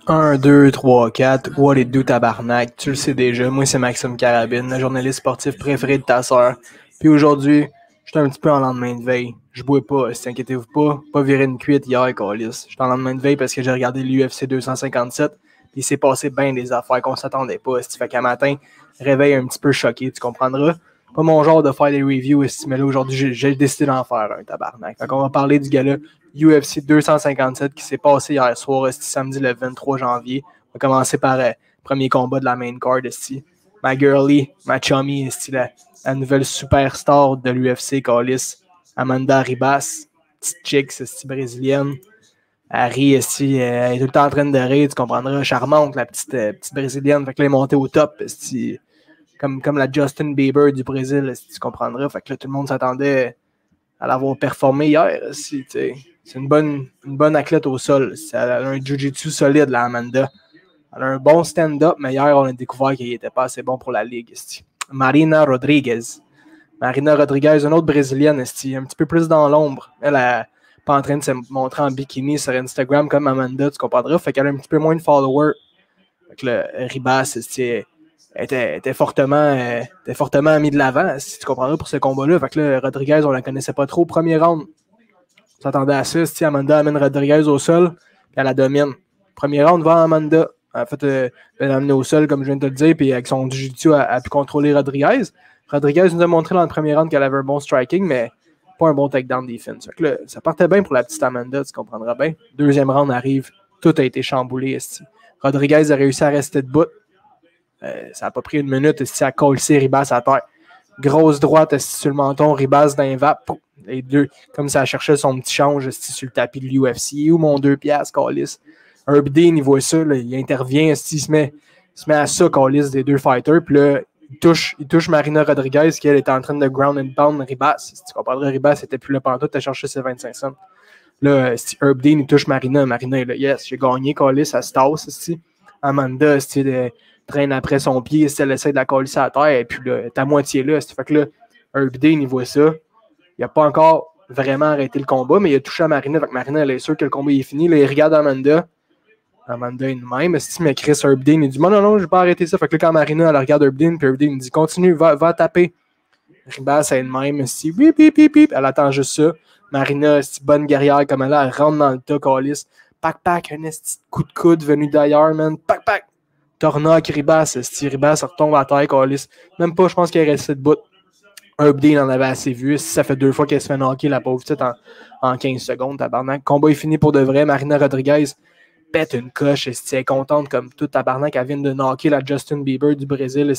Un, 2, 3, 4, what it do tabarnak, tu le sais déjà, moi c'est Maxime Carabine, le journaliste sportif préféré de ta sœur. Puis aujourd'hui, j'étais un petit peu en lendemain de veille. Je bois pas, si inquiétez-vous pas virer une cuite hier, câlisse. J'étais en lendemain de veille parce que j'ai regardé l'UFC 257, puis il s'est passé bien des affaires qu'on s'attendait pas. Fait qu'à matin, réveil un petit peu choqué, tu comprendras. Pas mon genre de faire des reviews, mais là aujourd'hui, j'ai décidé d'en faire un tabarnak. Fait qu'on va parler du gars-là UFC 257 qui s'est passé hier soir, samedi le 23 janvier. On va commencer par le premier combat de la main card. Ma girlie, ma chummy, la nouvelle superstar de l'UFC, Callis, Amanda Ribas, petite chick, brésilienne. Elle rit, elle est tout le temps en train de rire, tu comprendras. Charmante, la petite brésilienne. Fait que là, elle est montée au top, comme la Justin Bieber du Brésil, tu comprendras. Fait que là, tout le monde s'attendait à l'avoir performé hier. C'est une bonne athlète au sol. Elle a un jiu-jitsu solide, la Amanda. Elle a un bon stand-up, mais hier, on a découvert qu'il n'était pas assez bon pour la ligue. Marina Rodriguez, une autre brésilienne, un petit peu plus dans l'ombre. Elle n'est pas en train de se montrer en bikini sur Instagram comme Amanda, tu comprendras. Fait qu'elle a un petit peu moins de followers. Fait que le Ribas, était fortement mis de l'avant, si tu comprendras, pour ce combat-là. Fait que là, Rodriguez, on la connaissait pas trop. Premier round, on s'attendait à ça. Amanda amène Rodriguez au sol, puis elle la domine. Premier round, va Amanda. En fait, elle l'a amené au sol, comme je viens de te le dire, puis avec son jiu-jitsu, elle a pu contrôler Rodriguez. Rodriguez nous a montré dans le premier round qu'elle avait un bon striking, mais pas un bon takedown defense. Fait que là, ça partait bien pour la petite Amanda, tu comprendras bien. Deuxième round arrive, tout a été chamboulé. Rodriguez a réussi à rester debout. Ça n'a pas pris une minute, à coller Ribas à terre. Grosse droite sur le menton, Ribas d'un vap. Les deux, comme ça cherchait son petit change sur le tapis de l'UFC. Où mon 2 piastres, Callis? Herb Dean, il voit ça, là, il intervient, il se met à ça, Callis, des deux fighters. Puis là, il touche Marina Rodriguez, qui elle était en train de ground and pound Ribas. Si tu comprendrais, Ribas n'était plus là pantoute, tu as cherché ses 25 cents. Là, Herb Dean, il touche Marina. Marina est là, yes, j'ai gagné, Callis, ça se tasse. Amanda, traîne après son pied, elle essaie de la coller à terre, et puis là, t'es à moitié là. Fait que là, Herb Dean, il voit ça. Il n'a pas encore vraiment arrêté le combat, mais il a touché à Marina. Fait que Marina, elle est sûre que le combat est fini. Là, il regarde Amanda. Amanda est de même. Mais Chris Herb Dean, il dit non, je vais pas arrêter ça. Fait que là, quand Marina, elle regarde Herb Dean, puis Herb Dean, il dit continue, va taper. Ribas, elle est de même. Bip. Elle attend juste ça. Marina, bonne guerrière comme elle rentre dans le tas, Callis. Pac, un petit coup de coude venu d'ailleurs, man. Pac. Tornac, Ribas, Ribas retombe à terre, Callis. Même pas, je pense qu'elle est restée debout. Herb Dean en avait assez vu. Ça fait 2 fois qu'elle se fait knocker, la pauvre petite, en 15 secondes, tabarnak. Combat est fini pour de vrai. Marina Rodriguez pète une coche. Elle est contente comme tout, tabarnak. Elle vient de knocker la Justin Bieber du Brésil.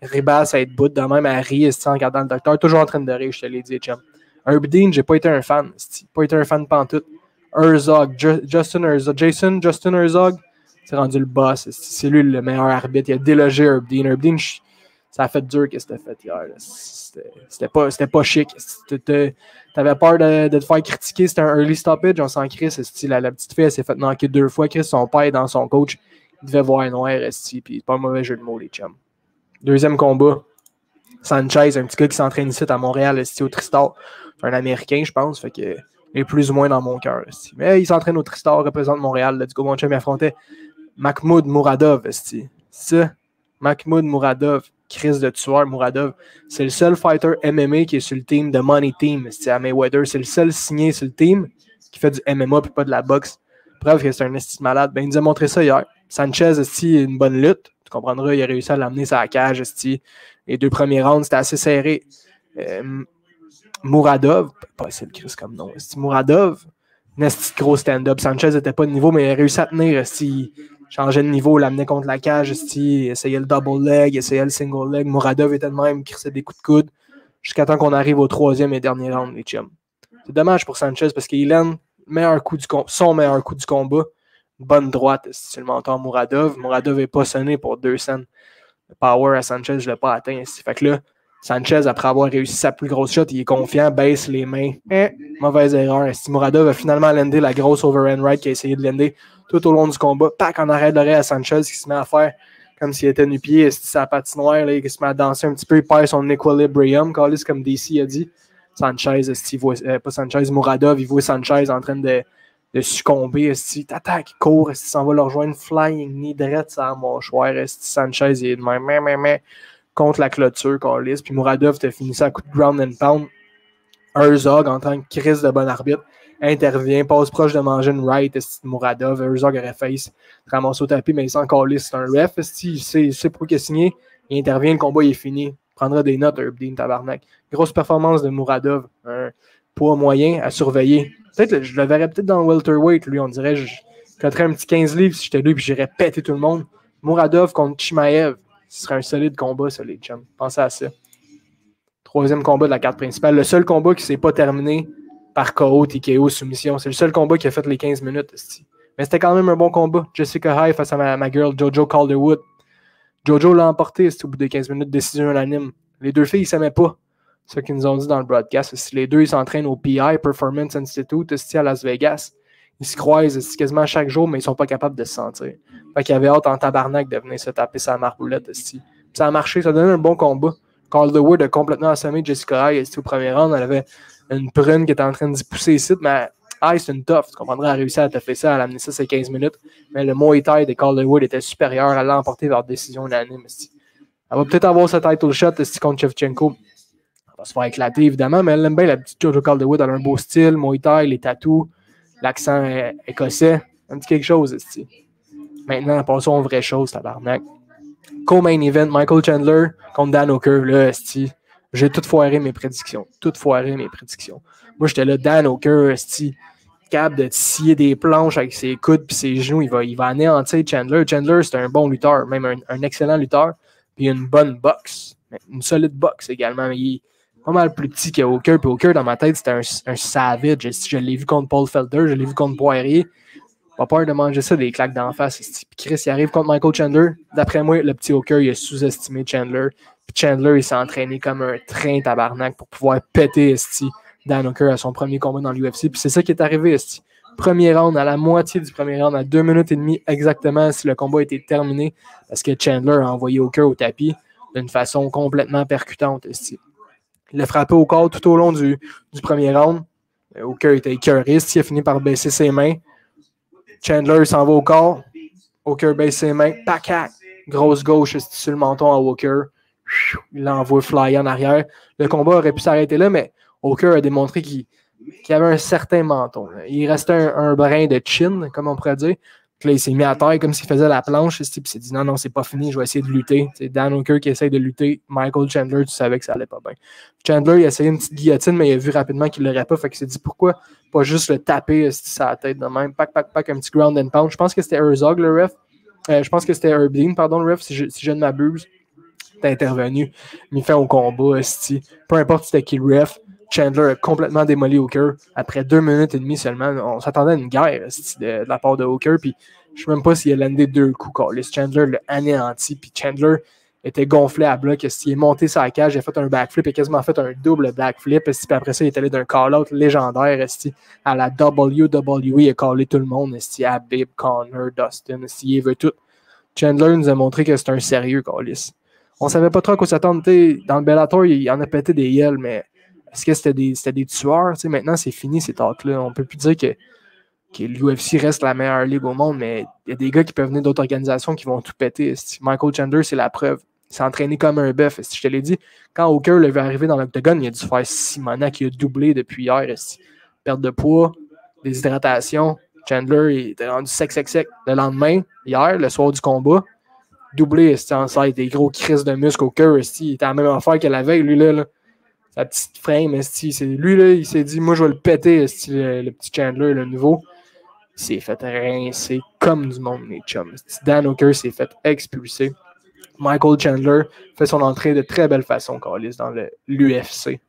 Ribas, elle est debout de même. Elle rit en regardant le docteur. Toujours en train de rire, je te l'ai dit, chum. Herb Dean, j'ai pas été un fan. Pas été un fan pantoute. Herzog, Justin Herzog, c'est rendu le boss. C'est lui le meilleur arbitre. Il a délogé Herb Dean. Herb Dean, ça a fait dur qu'est-ce que c'était fait hier. C'était pas chic. T'avais peur de te faire critiquer. C'était un early stoppage. On s'en crie. La petite fille, elle s'est fait knocker 2 fois. Chris, son père dans son coach. Il devait voir noir. Puis pas un mauvais jeu de mots, les chums. Deuxième combat. Sanchez, un petit gars qui s'entraîne ici à Montréal, au Tristar. C'est un Américain, je pense. Fait que il est plus ou moins dans mon cœur. Mais il s'entraîne au Tristar, représente Montréal. Let's go, mon chum, il affrontait Mahmoud Muradov. Ça, Mahmoud Muradov, crise de tueur Muradov. C'est le seul fighter MMA qui est sur le team de Money Team à Mayweather. C'est le seul signé sur le team qui fait du MMA et pas de la boxe. Preuve que c'est un esti malade. Ben, il nous a montré ça hier. Sanchez, une bonne lutte. Tu comprendras, il a réussi à l'amener sur la cage. Les 2 premiers rounds, c'était assez serré. Muradov, pas c'est le Chris comme nom. Muradov, un gros stand-up. Sanchez n'était pas de niveau, mais il a réussi à tenir. Il changeait de niveau, l'amenait contre la cage. Essayait le double leg, essayait le single leg. Muradov était de même, crissait des coups de coude. Jusqu'à temps qu'on arrive au 3e et dernier round, les chums. C'est dommage pour Sanchez parce qu'il a son meilleur coup du combat. Une bonne droite, sur le menton Muradov. Muradov n'est pas sonné pour 2 cents. Le power à Sanchez, je ne l'ai pas atteint. Fait que là, Sanchez, après avoir réussi sa plus grosse shot, il est confiant, baisse les mains. Mauvaise erreur. Muradov a finalement landé la grosse overhand right qu'il a essayé de lander tout au long du combat. Pac en arrêt de l'oreille à Sanchez qui se met à faire comme s'il était nu-pied. Sa patinoire, là, il se met à danser un petit peu. Il perd son equilibrium, comme DC a dit. Sanchez, pas Sanchez, Muradov, il voit Sanchez en train de succomber. T'attaques, il court, il s'en va le rejoindre, flying knee direct sur la mâchoire. Sanchez, il est de même, contre la clôture, Carlis. Puis Muradov t'a fini ça à coup de ground and pound. Herzog, en tant que Chris de bon arbitre, intervient, passe proche de manger une right, Muradov. Herzog aurait failli se ramasser au tapis, mais il s'en calisse, c'est un ref. Il sait pour qui signer. Il intervient, le combat il est fini. Il prendra des notes, Herb Dean, tabarnak. Grosse performance de Muradov. Un poids moyen à surveiller. Peut-être, je le verrais peut-être dans le welterweight, lui, on dirait, je coterais un petit 15 livres si j'étais lui, puis j'irais péter tout le monde. Muradov contre Chimaev, ce serait un solide combat, ça, les chums. Pensez à ça. Troisième combat de la carte principale. Le seul combat qui ne s'est pas terminé par KO, TKO, soumission. C'est le seul combat qui a fait les 15 minutes. Mais c'était quand même un bon combat. Jessica High face à ma girl Jojo Calderwood. Jojo l'a emporté au bout des 15 minutes, décision unanime. Les deux filles, ils ne s'aimaient pas. C'est ce qu'ils nous ont dit dans le broadcast. Les deux, ils s'entraînent au PI, Performance Institute, à Las Vegas. Ils se croisent quasiment chaque jour, mais ils ne sont pas capables de se sentir. Fait qu'il y avait hâte en tabarnak de venir se taper sa marboulette. Ça a marché, ça a donné un bon combat. Calderwood a complètement assommé Jessica High au premier round. Elle avait une prune qui était en train d'y pousser ici, mais High, c'est une tough. Tu comprendrais, elle a réussi à te faire ça, elle a amené ça ces 15 minutes. Mais le Muay Thai de Calderwood était supérieur. Elle l'a emporté vers décision unanime. Elle va peut-être avoir sa title shot contre Shevchenko. Elle va se faire éclater, évidemment, mais elle aime bien la petite Jojo Calderwood. Elle a un beau style, Muay Thai, les tatous, l'accent écossais. Un petit quelque chose. Maintenant, passons aux vraies choses, tabarnak. Co-main event, Michael Chandler contre Dan Hooker. Là, j'ai tout foiré mes prédictions. Moi, j'étais là, Dan Hooker, capable de scier des planches avec ses coudes et ses genoux. Il va anéantir Chandler. Chandler, c'est un bon lutteur, même un excellent lutteur. Puis une bonne boxe. Une solide boxe également. Mais il est pas mal plus petit que Hooker. Puis Hooker, dans ma tête, c'était un savage. Je l'ai vu contre Paul Felder, je l'ai vu contre Poirier. Pas peur de manger ça, des claques d'en face. Puis Chris, il arrive contre Michael Chandler. D'après moi, le petit Hooker, il a sous-estimé Chandler. Puis Chandler, il s'est entraîné comme un train tabarnak pour pouvoir péter Dan Hooker à son premier combat dans l'UFC. Puis c'est ça qui est arrivé. Premier round, à la moitié du premier round, à 2 minutes et demie exactement, si le combat était terminé, parce que Chandler a envoyé Hooker au tapis d'une façon complètement percutante. Il l'a frappé au corps tout au long du premier round. Hooker était écœuré. Il a fini par baisser ses mains. Chandler s'en va au corps. Hooker baisse ses mains. Pacac! Grosse gauche sur le menton à Hooker. Il l'envoie flyer en arrière. Le combat aurait pu s'arrêter là, mais Hooker a démontré qu'il avait un certain menton. Il restait un brin de chin, comme on pourrait dire. Puis là, il s'est mis à terre comme s'il faisait la planche. Puis il s'est dit non, c'est pas fini, je vais essayer de lutter. C'est Dan Hooker qui essaye de lutter. Michael Chandler, tu savais que ça allait pas bien. Chandler, il a essayé une petite guillotine, mais il a vu rapidement qu'il l'aurait pas. Fait qu'il s'est dit pourquoi pas juste le taper sur la tête de même. Pac, un petit ground and pound. Je pense que c'était Herzog, le ref. Je pense que c'était Herb Dean, pardon, le ref, si je ne m'abuse. T'es intervenu. Mais il fait au combat, peu importe c'était qui le ref. Chandler a complètement démoli Hooker. Après 2 minutes et demie seulement, on s'attendait à une guerre de la part de Hooker. Puis je ne sais même pas s'il a landé 2 coups. Chandler l'a anéanti. Puis Chandler était gonflé à bloc. Il est monté sur la cage, il a fait un backflip, il a quasiment fait un double backflip. Puis après ça, il est allé d'un call-out légendaire à la WWE. Il a callé tout le monde. Habib, Connor, Dustin. Il veut tout. Chandler nous a montré que c'est un sérieux, Callis. On ne savait pas trop à quoi s'attendre. Dans le Bellator, il en a pété des yeux, mais est-ce que c'était des tueurs? Maintenant, c'est fini ces talks-là. On ne peut plus dire que l'UFC reste la meilleure ligue au monde, mais il y a des gars qui peuvent venir d'autres organisations qui vont tout péter. Michael Chandler, c'est la preuve. Il s'est entraîné comme un bœuf. Je te l'ai dit, quand Hooker le vu arriver dans l'octogone, il a dû faire Simonac qui a doublé depuis hier. Perte de poids, déshydratation. Chandler il était rendu sec. Le lendemain, hier, le soir du combat, doublé en side, des gros crises de muscles au cœur. Il était à la même affaire que la veille, lui, là. Sa petite frame, lui, là, il s'est dit, moi, je vais le péter, le petit Chandler, le nouveau. Il s'est fait rincer comme du monde, les chums. Dan Hooker s'est fait expulser. Michael Chandler fait son entrée de très belle façon, Carlis, dans l'UFC.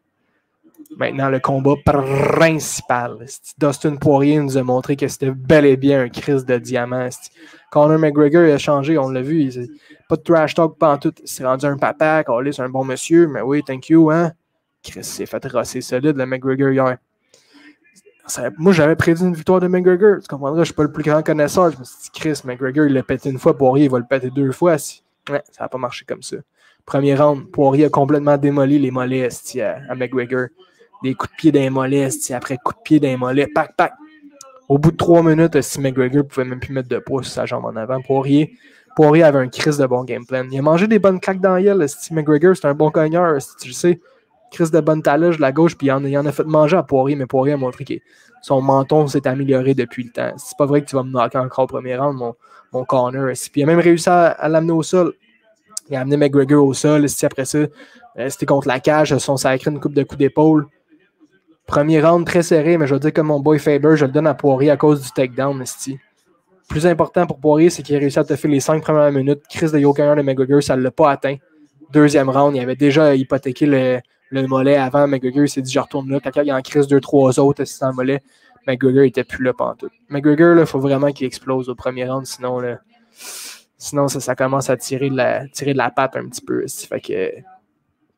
Maintenant, le combat principal. Dustin Poirier nous a montré que c'était bel et bien un crise de diamant. Conor McGregor il a changé, on l'a vu. Pas de trash talk, pas en tout. Il s'est rendu un papa, Carlis, un bon monsieur. Mais oui, thank you, hein. Chris s'est fait rosser solide, le McGregor, hier. Moi, j'avais prédit une victoire de McGregor. Tu comprendras, je ne suis pas le plus grand connaisseur. Je me suis dit, Chris, McGregor, il l'a pété une fois. Poirier, il va le péter 2 fois. Ouais, ça n'a pas marché comme ça. Premier round, Poirier a complètement démoli les mollets à McGregor. Des coups de pied dans les mollets, après coup de pied dans les mollets, pac, pac. Au bout de 3 minutes, si McGregor pouvait même plus mettre de poids sur sa jambe en avant. Poirier avait un Chris de bon game plan. Il a mangé des bonnes claques dans la gueule. McGregor, c'est un bon cogneur. Tu le sais. Chris de bonne talage de la gauche, puis il en a fait manger à Poirier, mais Poirier a montré que son menton s'est amélioré depuis le temps. C'est pas vrai que tu vas me knocker encore au premier round, mon corner. Puis il a même réussi à l'amener au sol. Il a amené McGregor au sol. Après ça, c'était contre la cage. Ils sont sacrés une coupe de coups d'épaule. Premier round très serré, mais je veux dire comme mon boy Faber, je le donne à Poirier à cause du takedown. Plus important pour Poirier, c'est qu'il a réussi à te faire les 5 premières minutes. Chris de Yokohama de McGregor, ça ne l'a pas atteint. Deuxième round, il avait déjà hypothéqué le mollet avant. McGregor il s'est dit je retourne là. Quand il en crise 2-3 autres dans le mollet, McGregor n'était plus là pantoute. McGregor, il faut vraiment qu'il explose au premier round, sinon ça commence à tirer de la patte un petit peu. Fait que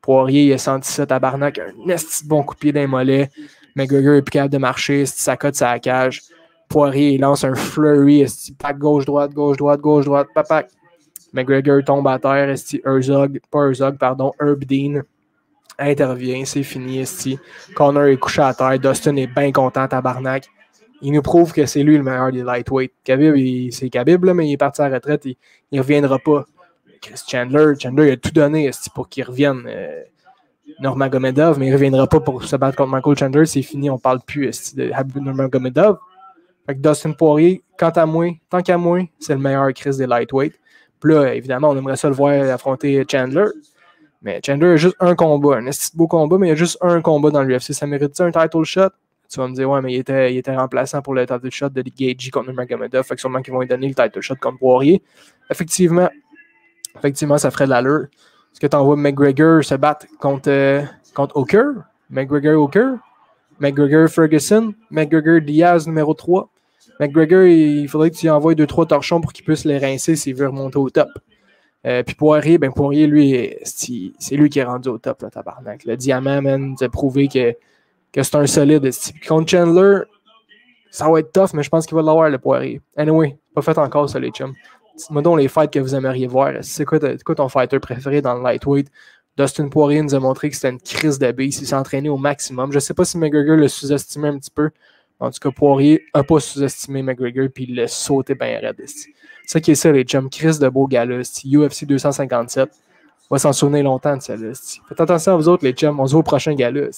Poirier, il a senti ça, tabarnak, un esti bon coup de pied dans les mollets. McGregor est plus capable de marcher, ça cote sa cage. Poirier, il lance un flurry, pack gauche-droite, papac. McGregor tombe à terre, Herb Dean intervient, c'est fini, Conor est couché à terre, Dustin est bien content, tabarnak. Il nous prouve que c'est lui le meilleur des lightweight. Khabib, c'est Khabib, là, mais il est parti à la retraite, il ne reviendra pas. Chris Chandler, il a tout donné pour qu'il revienne. Nurmagomedov, mais il ne reviendra pas pour se battre contre Michael Chandler, c'est fini, on ne parle plus de Khabib Nurmagomedov. Fait que Dustin Poirier, tant qu'à moi, c'est le meilleur Chris des lightweight. Puis là, évidemment, on aimerait ça le voir affronter Chandler. Mais Chandler a juste un combat, un beau combat, mais il y a juste un combat dans l'UFC. Ça mérite-tu un title shot? Tu vas me dire, ouais, mais il était remplaçant pour le title shot de Gaethje contre Nurmagomedov. Fait que sûrement qu'ils vont lui donner le title shot contre Poirier. Effectivement, ça ferait de l'allure. Est-ce que tu envoies McGregor se battre contre Hooker? McGregor Ferguson? McGregor Diaz numéro 3? McGregor, il faudrait que tu lui envoies 2-3 torchons pour qu'il puisse les rincer s'il veut remonter au top. Puis Poirier, lui, c'est lui qui est rendu au top, là, tabarnak. Le diamant, man, nous a prouvé que c'est un solide. Puis contre Chandler, ça va être tough, mais je pense qu'il va l'avoir, le Poirier. Anyway, pas fait encore ça, les chums. Dites-moi donc les fights que vous aimeriez voir. C'est quoi ton fighter préféré dans le lightweight? Dustin Poirier nous a montré que c'était une crise de base. Il s'est entraîné au maximum. Je ne sais pas si McGregor l'a sous-estimé un petit peu. En tout cas, Poirier n'a pas sous-estimé McGregor puis il l'a sauté bien raide. C'est ça qui est ça, les chums. Crise de beau gars là. UFC 257. On va s'en souvenir longtemps de ça. Faites attention à vous autres, les chums. On se voit au prochain gala.